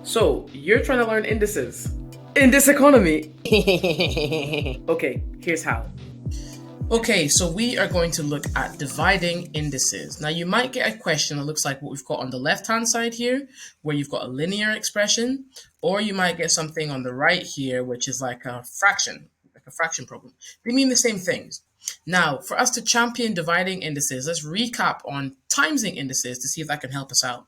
So, you're trying to learn indices in this economy. Okay, here's how. Okay, so we are going to look at dividing indices. Now you might get a question that looks like what we've got on the left-hand side here, where you've got a linear expression, or you might get something on the right here, which is like a fraction problem. They mean the same things. Now, for us to champion dividing indices, let's recap on timesing indices to see if that can help us out.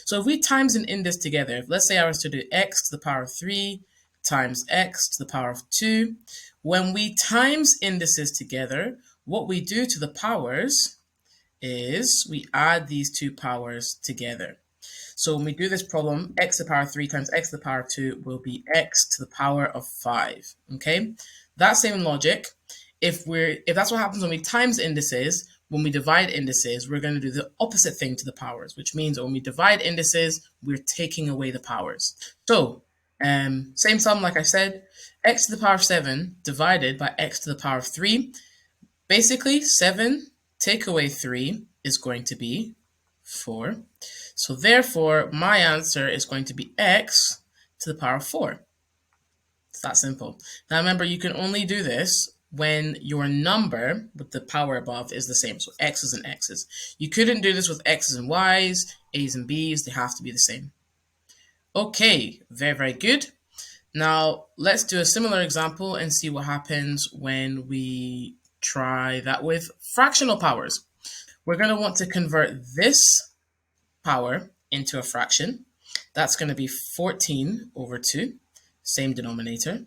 So if we times an index together, let's say I was to do x to the power of 3 times x to the power of 2, when we times indices together, what we do to the powers is we add these two powers together. So when we do this problem, x to the power of 3 times x to the power of 2 will be x to the power of 5. Okay, that same logic. If that's what happens when we times indices, when we divide indices, we're going to do the opposite thing to the powers, which means when we divide indices, we're taking away the powers. So same sum, like I said, x to the power of 7 divided by x to the power of 3. Basically, 7 take away 3 is going to be 4. So therefore, my answer is going to be x to the power of 4. It's that simple. Now remember, you can only do this when your number with the power above is the same. So x's and x's. You couldn't do this with x's and y's, a's and b's. They have to be the same. Okay, very, very good. Now let's do a similar example and see what happens when we try that with fractional powers. We're going to want to convert this power into a fraction. That's going to be 14 over 2, same denominator.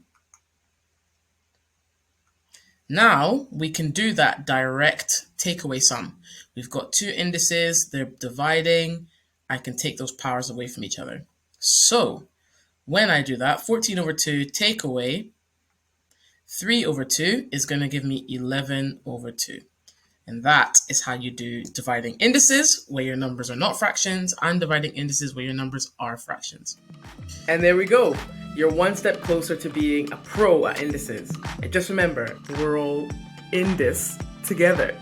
Now we can do that direct takeaway sum. We've got two indices, they're dividing. I can take those powers away from each other. So when I do that, 14 over 2 take away 3 over 2 is going to give me 11 over 2. And that is how you do dividing indices where your numbers are not fractions and dividing indices where your numbers are fractions. And there we go. You're one step closer to being a pro at indices. And just remember, we're all in this together.